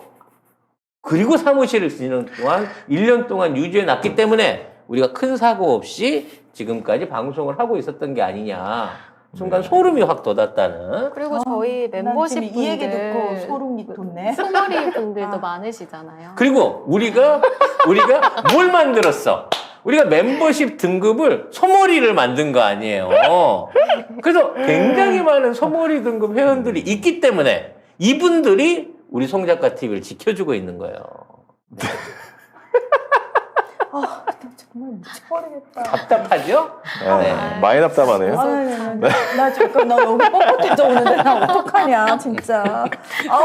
A: 그리고 사무실을 쓰는 동안 1년 동안 유지해 놨기 때문에 우리가 큰 사고 없이 지금까지 방송을 하고 있었던 게 아니냐. 순간 소름이 확 돋았다는.
D: 그리고 저희 멤버십
C: 이 얘기 듣고
D: 분들
C: 소름이 돋네.
D: 소머리 분들도 많으시잖아요.
A: 그리고 우리가 뭘 만들었어? 우리가 멤버십 등급을 소머리를 만든 거 아니에요. 그래서 굉장히 많은 소머리 등급 회원들이 있기 때문에 이분들이 우리 송작가 TV를 지켜주고 있는 거예요.
C: 정말 미쳐버리겠다.
A: 답답하죠?
B: 네. 많이 답답하네요.
C: 나 잠깐 나 여기 뻣뻣해져 오는데 나 어떡하냐 진짜.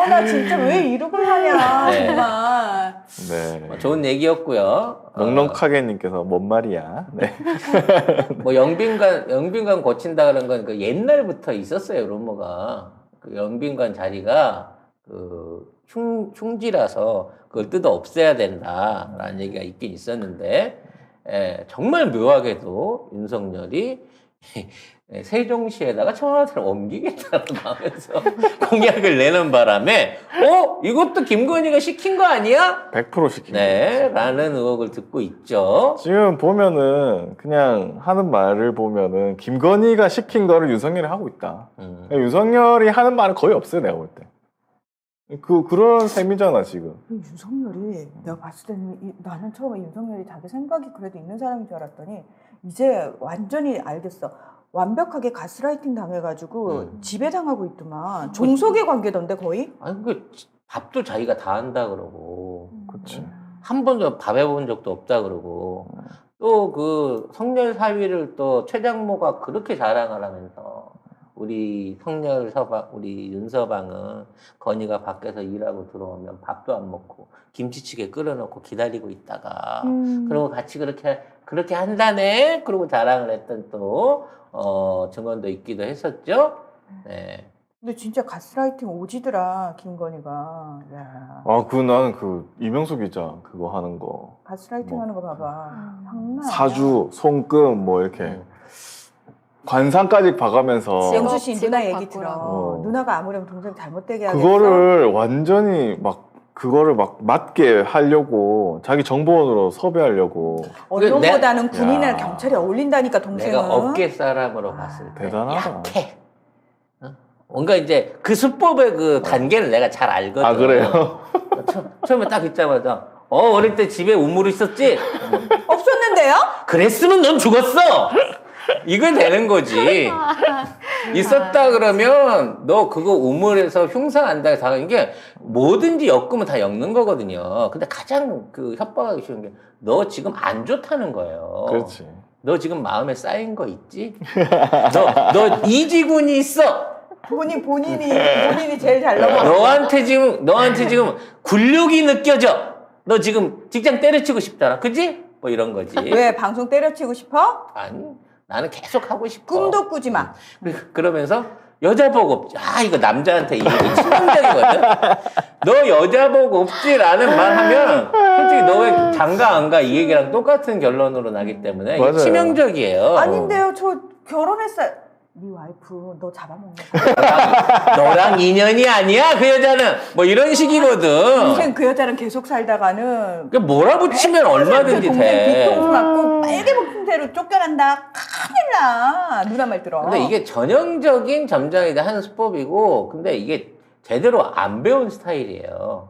C: 나 진짜 왜 이러고 하냐
A: 네.
C: 정말.
B: 네.
A: 좋은 얘기였고요.
B: 넉넉하게님께서 뭔 말이야? 네.
A: 뭐 영빈관 고친다 그런 건 그 옛날부터 있었어요 루머가. 그 영빈관 자리가 그 흉지라서 그걸 뜯어 없애야 된다라는 얘기가 있긴 있었는데 정말 묘하게도 윤석열이 세종시에다가 청와대를 옮기겠다고 하면서 공약을 내는 바람에 이것도 김건희가 시킨 거 아니야?
B: 100% 시킨
A: 네, 라는 의혹을 듣고 있죠.
B: 지금 보면은 그냥 하는 말을 보면은 김건희가 시킨 거를 윤석열이 하고 있다. 윤석열이 하는 말은 거의 없어요, 내가 볼 때. 그런 셈이잖아, 지금.
C: 윤석열이 내가 봤을 때는 나는 처음에 윤석열이 자기 생각이 그래도 있는 사람인 줄 알았더니 이제 완전히 알겠어. 완벽하게 가스라이팅 당해가지고 지배당하고 있더만. 종속의 관계던데 거의?
A: 아니 그 밥도 자기가 다 한다 그러고
B: 그치.
A: 한 번도 밥 해본 적도 없다 그러고 또 그 성렬 사위를 또 최장모가 그렇게 자랑을 하면서 우리 우리 윤서방은 건이가 밖에서 일하고 들어오면 밥도 안 먹고 김치찌개 끓여놓고 기다리고 있다가 그리고 같이 그렇게 한다네. 그러고 자랑을 했던 또 증언도 있기도 했었죠. 네.
C: 근데 진짜 가스라이팅 오지더라 김건희가. 야.
B: 나는 그 이명수 기자 그거 하는 거.
C: 가스라이팅
B: 뭐.
C: 하는 거 봐봐. 장난 아니야.
B: 사주, 손금 뭐 이렇게 관상까지 봐가면서
C: 영수 씨
D: 직업
C: 누나 얘기
D: 바꾸라고.
C: 들어. 누나가 아무래도 동생 잘못되게 하겠어.
B: 그거를 완전히 그거를 맞게 하려고 자기 정보원으로 섭외하려고
C: 언론보다는 군인이나
B: 야.
C: 경찰이 어울린다니까 동생은.
A: 내가 업계 사람으로 봤을 때
B: 대단하다.
A: 약해. 뭔가 이제 그 수법의 그 단계를 내가 잘 알거든.
B: 아 그래요?
A: 처음에 딱 있자마자 어릴 때 집에 우물 있었지?
C: 없었는데요?
A: 그랬으면 넌 죽었어. 이건 되는 거지. 있었다 그러면 너 그거 우물에서 흉상한다 당하는 게 뭐든지 엮으면 다 엮는 거거든요. 근데 가장 그 협박하기 쉬운 게 너 지금 안 좋다는 거예요.
B: 그렇지.
A: 너 지금 마음에 쌓인 거 있지? 너 이지군이 있어.
C: 본인이 제일 잘 넘어.
A: 너한테 지금 굴욕이 느껴져. 너 지금 직장 때려치고 싶잖아. 그지? 뭐 이런 거지.
C: 왜 방송 때려치고 싶어?
A: 아니, 나는 계속 하고 싶어.
C: 꿈도 꾸지 마.
A: 그러면서 여자 복 없지. 이거 남자한테 이게 치명적이거든. 너 여자 복 없지라는 말 하면 솔직히 너 왜 장가 안 가 이 얘기랑 똑같은 결론으로 나기 때문에 이게
B: 맞아요.
A: 치명적이에요.
C: 아닌데요, 저 결혼했어요. 네 와이프 너 잡아먹는 거.
A: 너랑 인연이 아니야 그 여자는 뭐 이런 식이거든.
C: 동생 그 여자랑 계속 살다가는
A: 그 몰아붙이면 얼마든지
C: 동생
A: 돼.
C: 뒤통수 맞고 빨개 먹힌 채로 쫓겨난다. 큰일 나. 누나 말 들어.
A: 근데 이게 전형적인 점장이다 하는 수법이고, 근데 이게 제대로 안 배운 스타일이에요.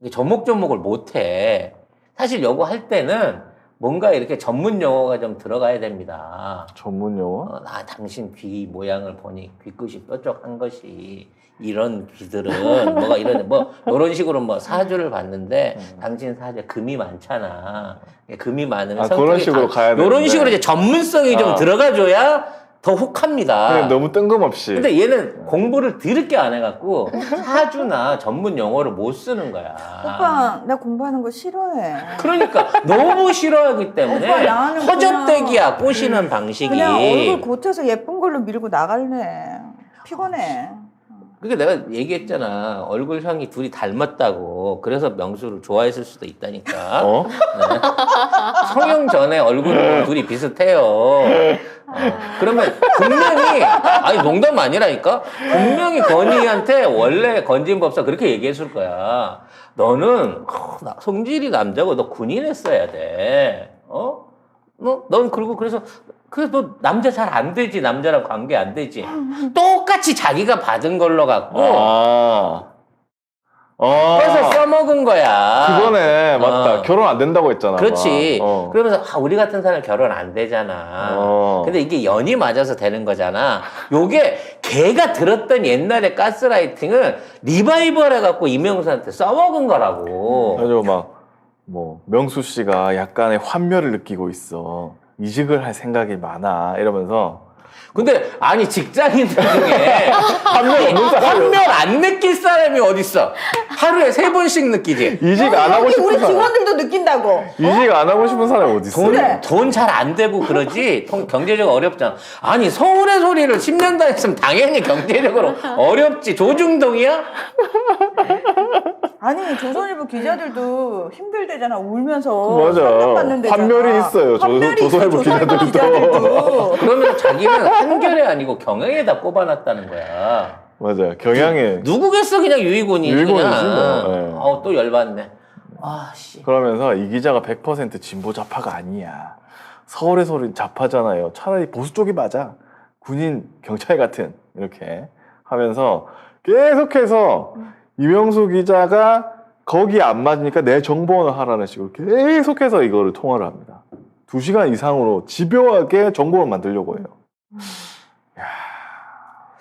A: 이게 조목조목을 못해. 사실 요거 할 때는 뭔가 이렇게 전문 용어가 좀 들어가야 됩니다.
B: 전문 용어?
A: 당신 귀 모양을 보니 귀끝이 뾰족한 것이 이런 귀들은 뭐가 이런 식으로 뭐 사주를 봤는데 당신 사주에 금이 많잖아. 금이 많으면
B: 그런
A: 성격이
B: 식으로 가야
A: 이런
B: 되는데.
A: 식으로 이제 전문성이 좀 들어가줘야 더 혹합니다.
B: 그냥 너무 뜬금없이.
A: 근데 얘는 공부를 드럽게 안 해갖고 사주나 전문 용어를 못 쓰는 거야.
C: 오빠 나 공부하는 거 싫어해.
A: 그러니까 너무 싫어하기 때문에
C: 오빠, 나는
A: 허접대기야 꼬시는 방식이.
C: 그냥 얼굴 고쳐서 예쁜 걸로 밀고 나갈래. 피곤해.
A: 그러니까 내가 얘기했잖아. 얼굴형이 둘이 닮았다고. 그래서 명수를 좋아했을 수도 있다니까.
B: 어?
A: 네. 성형 전에 얼굴은 둘이 비슷해요. 그러면 분명히 농담 아니라니까. 분명히 건이한테 원래 건진법사 그렇게 얘기했을 거야. 너는 성질이 남자고 너 군인했어야 돼. 넌 그래서 너 남자 잘 안 되지. 남자랑 관계 안 되지. 똑같이 자기가 받은 걸로 갖고 그래서 써먹은 거야.
B: 그거네. 맞다. 결혼 안 된다고 했잖아.
A: 그렇지.
B: 막.
A: 그러면서 우리 같은 사람 결혼 안 되잖아. 근데 이게 연이 맞아서 되는 거잖아. 요게 걔가 들었던 옛날의 가스라이팅을 리바이벌 해갖고 이명수한테 써먹은 거라고.
B: 그래가지고 명수 씨가 약간의 환멸을 느끼고 있어. 이직을 할 생각이 많아. 이러면서.
A: 근데 직장인들 중에 환멸 안 느낄 사람이 어딨어? 하루에 3번씩 느끼지.
B: 이직 안 하고 싶은
C: 우리
B: 사람.
C: 직원들도 느낀다고.
B: 이직 안 하고 싶은 사람이 어디 있어?
A: 돈 잘 안 되고 그러지. 경제적으로 어렵잖아. 서울의 소리를 10년 다녔으면 당연히 경제적으로 어렵지. 조중동이야?
C: 아니 조선일보 기자들도 힘들대잖아. 울면서
B: 맞아.
C: 상담받는 데잖아.
B: 환멸이 있어요. 조선일보 기자들도.
A: 그러면 자기는 한결에 아니고 경영에다 꼽아놨다는 거야.
B: 맞아요. 경향에.
A: 누구겠어 그냥 유이곤이.
B: 유이곤이지
A: 그냥.
B: 뭐. 네.
A: 또 열받네. 씨.
B: 그러면서 이 기자가 100% 진보 좌파가 아니야. 서울의 소리 좌파잖아요. 차라리 보수 쪽이 맞아. 군인, 경찰 같은 이렇게 하면서 계속해서 이명수 기자가 거기 안 맞으니까 내 정보원을 하라는 식으로 계속해서 이거를 통화를 합니다. 2시간 이상으로 집요하게 정보원 만들려고 해요. 야,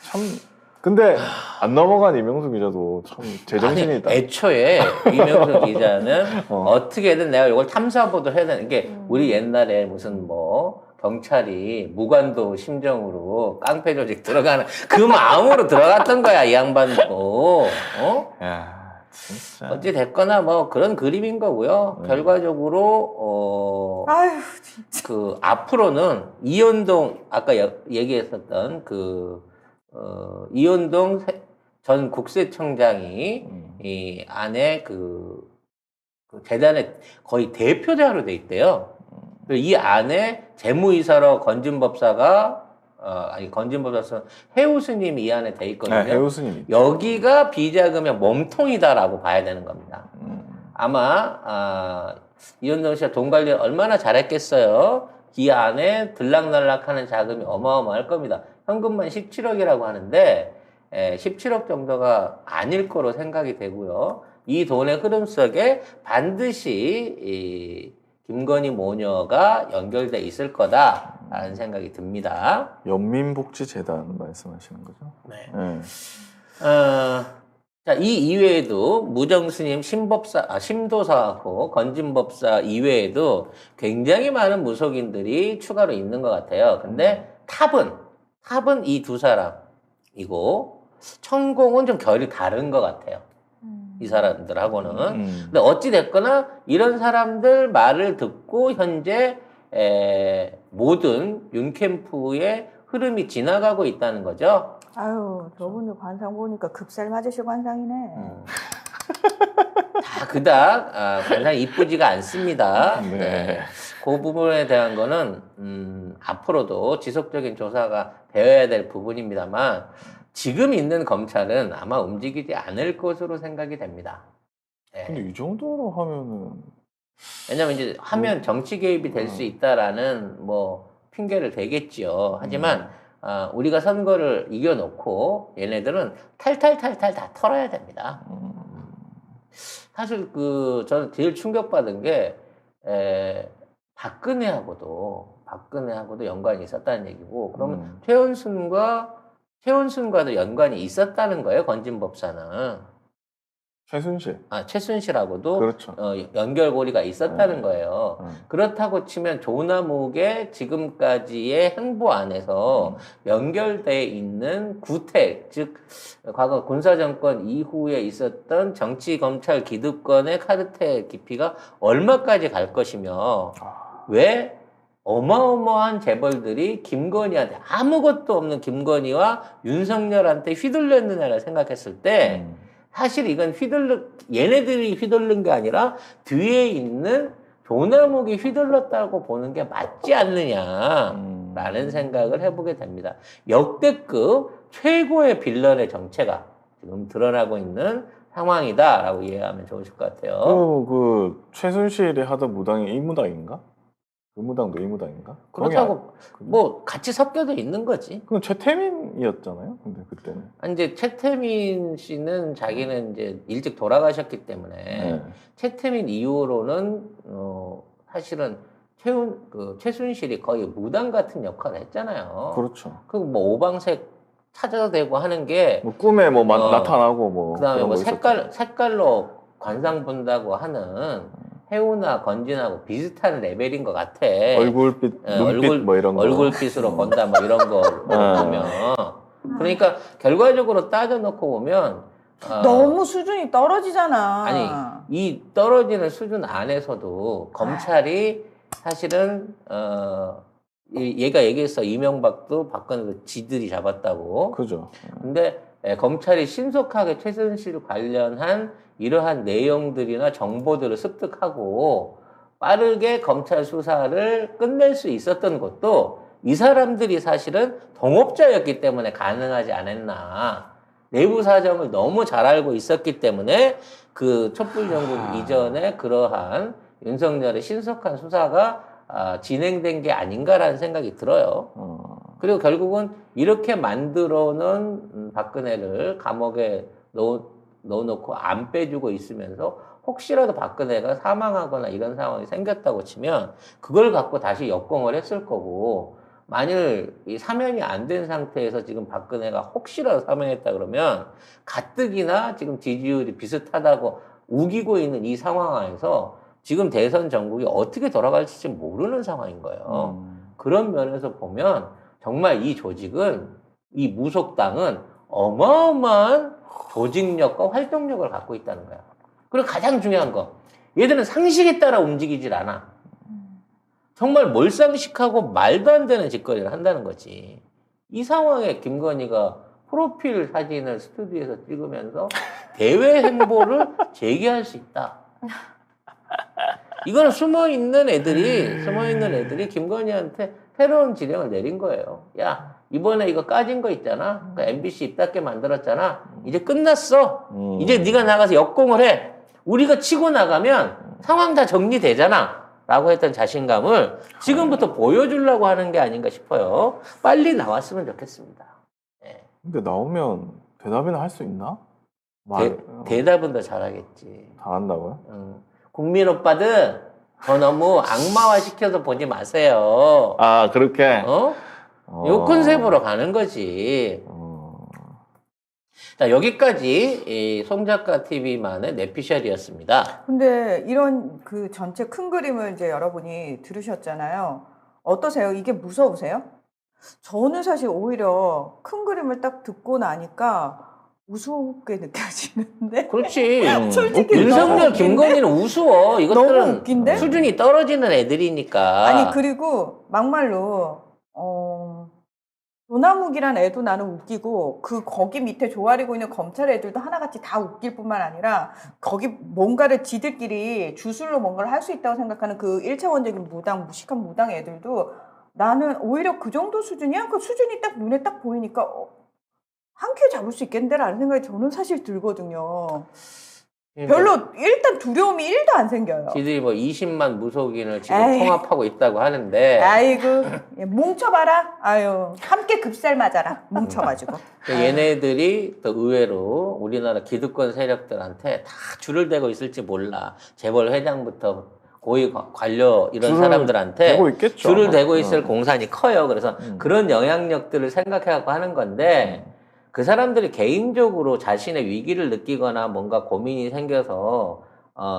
B: 참. 근데 안 넘어간 이명수 기자도 참 제정신이 있다.
A: 애초에 이명수 기자는 어떻게든 내가 이걸 탐사 보도를 해야 되는 게 우리 옛날에 무슨 경찰이 무관도 심정으로 깡패 조직 들어가는 그 마음으로 들어갔던 거야, 이 양반도.
B: 야, 진짜.
A: 어찌 됐거나 뭐 그런 그림인 거고요. 결과적으로
C: 아유, 진짜.
A: 그 앞으로는 이현동 아까 얘기했었던 이현동 전 국세청장이 이 안에 그 재단의 거의 대표자로 돼 있대요. 이 안에 재무이사로 건진법사가 건진법사는 해우스님이 이 안에 돼 있거든요.
B: 네, 해우스님.
A: 여기가 비자금의 몸통이다라고 봐야 되는 겁니다. 아마 이현동 씨가 돈 관리 얼마나 잘했겠어요. 이 안에 들락날락하는 자금이 어마어마할 겁니다. 현금만 17억이라고 하는데 17억 정도가 아닐 거로 생각이 되고요. 이 돈의 흐름 속에 반드시 이 김건희 모녀가 연결돼 있을 거다라는 생각이 듭니다.
B: 연민복지재단 말씀하시는 거죠?
A: 네.
B: 네.
A: 자, 이 이외에도 무정스님 심도사하고 건진법사 이외에도 굉장히 많은 무속인들이 추가로 있는 것 같아요. 근데 탑은 이 두 사람이고 천공은 좀 결이 다른 것 같아요. 이 사람들하고는. 근데 어찌 됐거나 이런 사람들 말을 듣고 현재 모든 윤캠프의 흐름이 지나가고 있다는 거죠.
C: 아유, 저분들 관상 보니까 급살 맞으실 관상이네.
A: 다 그닥 관상 이쁘지가 않습니다.
B: 네.
A: 네. 그 부분에 대한 거는 앞으로도 지속적인 조사가 되어야 될 부분입니다만 지금 있는 검찰은 아마 움직이지 않을 것으로 생각이 됩니다. 네.
B: 근데 이 정도로 하면은
A: 왜냐면 이제 하면 정치 개입이 될 수 있다라는 뭐 핑계를 대겠지요. 하지만 우리가 선거를 이겨놓고 얘네들은 탈탈탈탈 다 털어야 됩니다. 사실 저는 제일 충격받은 게 박근혜하고도 연관이 있었다는 얘기고 그러면 최원순과도 연관이 있었다는 거예요. 건진법사는. 최순실하고도
B: 그렇죠.
A: 연결고리가 있었다는 거예요. 그렇다고 치면 조남욱의 지금까지의 행보 안에서 연결돼 있는 구태, 즉 과거 군사정권 이후에 있었던 정치 검찰 기득권의 카르텔 깊이가 얼마까지 갈 것이며 왜 어마어마한 재벌들이 김건희한테 아무것도 없는 김건희와 윤석열한테 휘둘렸느냐를 생각했을 때 사실 이건 얘네들이 휘둘른 게 아니라 뒤에 있는 조남욱이 휘둘렀다고 보는 게 맞지 않느냐라는 생각을 해보게 됩니다. 역대급 최고의 빌런의 정체가 지금 드러나고 있는 상황이다라고 이해하면 좋으실 것 같아요.
B: 최순실이 하던 무당이 이 무당인가? 그 무당도 이 무당인가?
A: 그렇다고 뭐 같이 섞여도 있는 거지.
B: 그건 최태민이었잖아요. 근데 그때는.
A: 이제 최태민 씨는 자기는 이제 일찍 돌아가셨기 때문에 최태민 이후로는 사실은 최순실이 거의 무당 같은 역할을 했잖아요.
B: 그렇죠.
A: 뭐 오방색 찾아도 되고 하는 게
B: 뭐 꿈에 나타나고 뭐
A: 그다음에
B: 그런
A: 뭐
B: 거
A: 색깔로 관상 본다고 하는 해우나 건진하고 비슷한 레벨인 것 같아.
B: 얼굴빛, 눈빛 뭐 이런 거.
A: 얼굴빛으로 본다 뭐 이런 거 보면. 그러니까 결과적으로 따져놓고 보면
C: 너무 수준이 떨어지잖아.
A: 아니 이 떨어지는 수준 안에서도 검찰이 사실은 얘가 얘기했어. 이명박도 박근혜도 지들이 잡았다고.
B: 그죠.
A: 근데 검찰이 신속하게 최순실 관련한 이러한 내용들이나 정보들을 습득하고 빠르게 검찰 수사를 끝낼 수 있었던 것도 이 사람들이 사실은 동업자였기 때문에 가능하지 않았나. 내부 사정을 너무 잘 알고 있었기 때문에 그 촛불정국 이전에 그러한 윤석열의 신속한 수사가 진행된 게 아닌가라는 생각이 들어요. 그리고 결국은 이렇게 만들어놓은 박근혜를 감옥에 넣어놓고 안 빼주고 있으면서 혹시라도 박근혜가 사망하거나 이런 상황이 생겼다고 치면 그걸 갖고 다시 역공을 했을 거고 만일 이 사면이 안 된 상태에서 지금 박근혜가 혹시라도 사면했다 그러면 가뜩이나 지금 지지율이 비슷하다고 우기고 있는 이 상황 안에서 지금 대선 전국이 어떻게 돌아갈지 모르는 상황인 거예요. 그런 면에서 보면 정말 이 조직은, 이 무속당은 어마어마한 조직력과 활동력을 갖고 있다는 거야. 그리고 가장 중요한 거, 얘들은 상식에 따라 움직이질 않아. 정말 몰상식하고 말도 안 되는 짓거리를 한다는 거지. 이 상황에 김건희가 프로필 사진을 스튜디오에서 찍으면서 대외 행보를 제기할 수 있다. 이거는 숨어있는 애들이 김건희한테 새로운 지령을 내린 거예요. 야, 이번에 이거 까진 거 있잖아. 그 MBC 입닫게 만들었잖아. 이제 끝났어. 이제 네가 나가서 역공을 해. 우리가 치고 나가면 상황 다 정리되잖아. 라고 했던 자신감을 지금부터 보여주려고 하는 게 아닌가 싶어요. 빨리 나왔으면 좋겠습니다. 예.
B: 근데 나오면 대답이나 할 수 있나?
A: 대답은 더 잘하겠지.
B: 잘한다고요?
A: 국민 오빠들, 저 너무 악마화 시켜서 보지 마세요.
B: 아, 그렇게?
A: 요 컨셉으로 가는 거지. 자, 여기까지 이 송작가 TV만의 내피셜이었습니다.
C: 근데 이런 그 전체 큰 그림을 이제 여러분이 들으셨잖아요. 어떠세요? 이게 무서우세요? 저는 사실 오히려 큰 그림을 딱 듣고 나니까 우스럽게 느껴지는데.
A: 그렇지.
C: 솔직히
A: 윤석열,
C: 너무 웃긴데?
A: 김건희는 우스워.
C: 너무
A: 이것들은
C: 웃긴데?
A: 수준이 떨어지는 애들이니까.
C: 아니 그리고 막말로 조남욱이란 애도 나는 웃기고 그 거기 밑에 조아리고 있는 검찰 애들도 하나같이 다 웃길 뿐만 아니라 거기 뭔가를 지들끼리 주술로 뭔가를 할 수 있다고 생각하는 그 1차원적인 무당, 무식한 무당 애들도 나는 오히려 그 정도 수준이야? 그 수준이 딱 눈에 딱 보이니까 한 큐에 잡을 수 있겠는데라는 생각이 저는 사실 들거든요. 별로 일단 두려움이 1도 안 생겨요.
A: 지들이 뭐 20만 무속인을 지금
C: 에이.
A: 통합하고 있다고 하는데
C: 아이고 뭉쳐봐라. 아유 함께 급살 맞아라. 뭉쳐가지고.
A: 얘네들이 또 의외로 우리나라 기득권 세력들한테 다 줄을 대고 있을지 몰라. 재벌 회장부터 고위 관료 이런
B: 줄을
A: 사람들한테
B: 대고 있겠죠.
A: 줄을 대고 있을 공산이 커요. 그래서 그런 영향력들을 생각해갖고 하는 건데 그 사람들이 개인적으로 자신의 위기를 느끼거나 뭔가 고민이 생겨서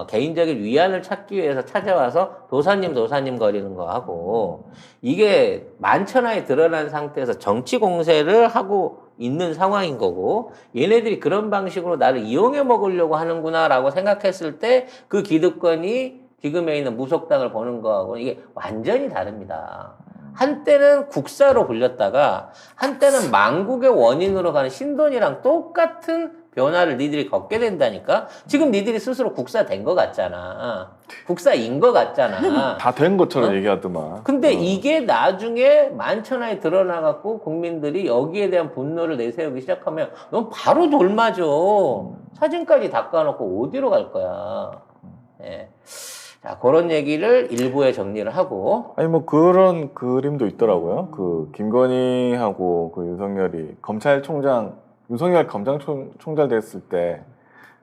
A: 개인적인 위안을 찾기 위해서 찾아와서 도사님 거리는 거 하고 이게 만천하에 드러난 상태에서 정치 공세를 하고 있는 상황인 거고 얘네들이 그런 방식으로 나를 이용해 먹으려고 하는구나라고 생각했을 때 그 기득권이 지금에 있는 무속당을 보는 거하고 이게 완전히 다릅니다. 한때는 국사로 불렸다가 한때는 망국의 원인으로 가는 신돈이랑 똑같은 변화를 니들이 겪게 된다니까. 지금 니들이 스스로 국사 된 것 같잖아. 국사인 것 같잖아.
B: 다 된 것처럼 얘기하더만.
A: 근데 이게 나중에 만천하에 드러나갖고 국민들이 여기에 대한 분노를 내세우기 시작하면 넌 바로 돌맞어. 사진까지 닦아놓고 어디로 갈 거야. 예. 자, 그런 얘기를 일부에 정리를 하고.
B: 아니 뭐 그런 그림도 있더라고요. 그 김건희하고 그 윤석열이 윤석열 검찰총장 됐을 때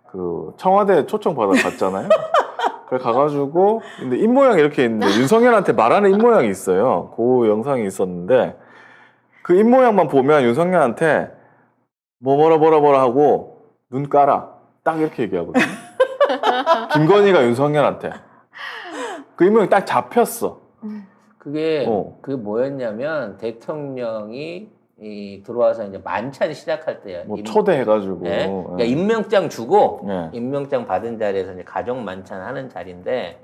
B: 그 청와대 초청 받아 갔잖아요. 그래 가가지고 근데 입 모양이 이렇게 있는데 윤석열한테 말하는 입 모양이 있어요. 그 영상이 있었는데 그 입 모양만 보면 윤석열한테 뭐라 하고 눈 깔아 딱 이렇게 얘기하거든요. 김건희가 윤석열한테 그 입 모양이 딱 잡혔어.
A: 그게 뭐였냐면 대통령이 들어와서 이제 만찬 시작할 때요.
B: 뭐 초대해가지고.
A: 네? 그러니까 임명장 주고
B: 네.
A: 임명장 받은 자리에서 이제 가족 만찬 하는 자리인데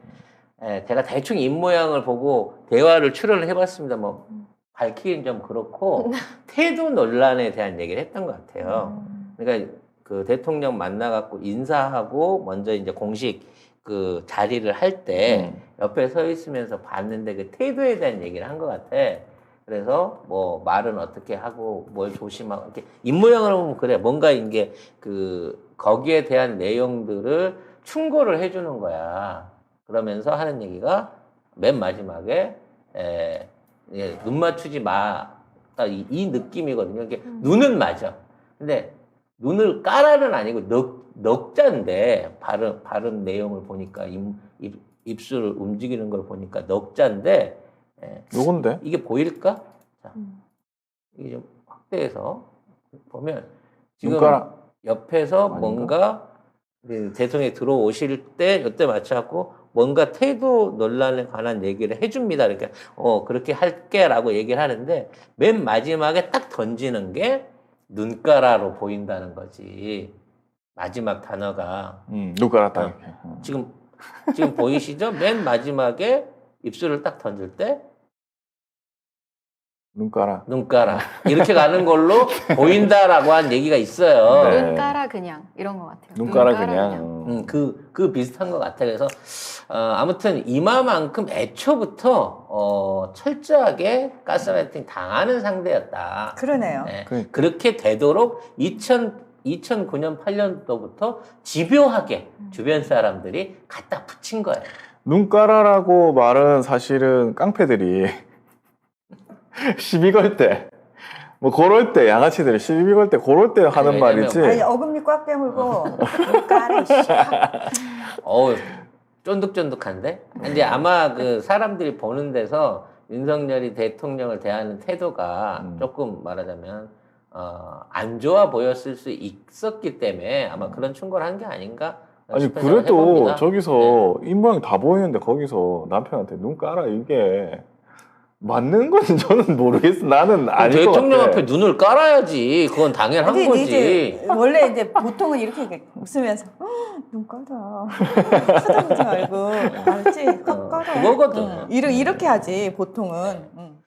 A: 제가 대충 입 모양을 보고 대화를 출연을 해봤습니다. 뭐 밝히긴 좀 그렇고 태도 논란에 대한 얘기를 했던 것 같아요. 그러니까 그 대통령 만나갖고 인사하고 먼저 이제 공식 그 자리를 할 때 옆에 서 있으면서 봤는데 그 태도에 대한 얘기를 한 것 같아. 그래서 뭐 말은 어떻게 하고 뭘 조심하고 이렇게 입모양을 보면 그래 뭔가 이게 그 거기에 대한 내용들을 충고를 해주는 거야. 그러면서 하는 얘기가 맨 마지막에 눈 맞추지 마. 딱 이 느낌이거든요. 이게 눈은 맞아. 근데 눈을 까라는 아니고 넉자인데 발음 내용을 보니까 입술을 움직이는 걸 보니까 넉자인데
B: 요건데?
A: 이게 보일까? 자, 이게 좀 확대해서 보면 지금
B: 눈가락
A: 옆에서
B: 아닌가?
A: 뭔가 대통령이 들어오실 때 이때 맞춰갖고 뭔가 태도 논란에 관한 얘기를 해줍니다. 그러니까 그렇게 할게라고 얘기를 하는데 맨 마지막에 딱 던지는 게 눈가라로 보인다는 거지. 마지막 단어가
B: 눈가락 딱 이렇게.
A: 지금 보이시죠? 맨 마지막에 입술을 딱 던질 때
B: 눈가락.
A: 눈가라 이렇게 가는 걸로 보인다라고 한 얘기가 있어요.
B: 네.
D: 눈가라 그냥 이런 것 같아요.
B: 눈가락 그냥.
A: 그 비슷한 것 같아. 그래서 아무튼 이마만큼 애초부터 철저하게 가스라이팅 당하는 상대였다.
C: 그러네요.
A: 네.
B: 그러니까.
A: 그렇게 되도록 2009년 8년도부터 집요하게 주변 사람들이 갖다 붙인 거예요.
B: 눈가라라고 말은 사실은 깡패들이 시비 걸 때, 뭐 그럴 때 양아치들이 시비 걸 때 그럴 때 하는
A: 왜냐면
B: 말이지.
C: 아니 어금니 꽉 깨물고 눈가래 씨.
A: 쫀득쫀득한데? 근데 아마 그 사람들이 보는 데서 윤석열이 대통령을 대하는 태도가 조금 말하자면 안 좋아 보였을 수 있었기 때문에 아마 그런 충고를 한 게 아닌가
B: 아니
A: 싶은 생각을
B: 그래도
A: 해봅니다.
B: 저기서 입모양이 다 보이는데 거기서 남편한테 눈 까라 이게 맞는 건지 저는 모르겠어. 나는 아닐 것
A: 대통령
B: 같아.
A: 앞에 눈을 깔아야지. 그건 당연한
C: 근데
A: 거지.
C: 이제 원래 이제 보통은 이렇게 웃으면서 눈가라 쳐다보지 말고 알지? 꽉 깔아.
A: 그거거든.
C: 이렇게 하지 보통은.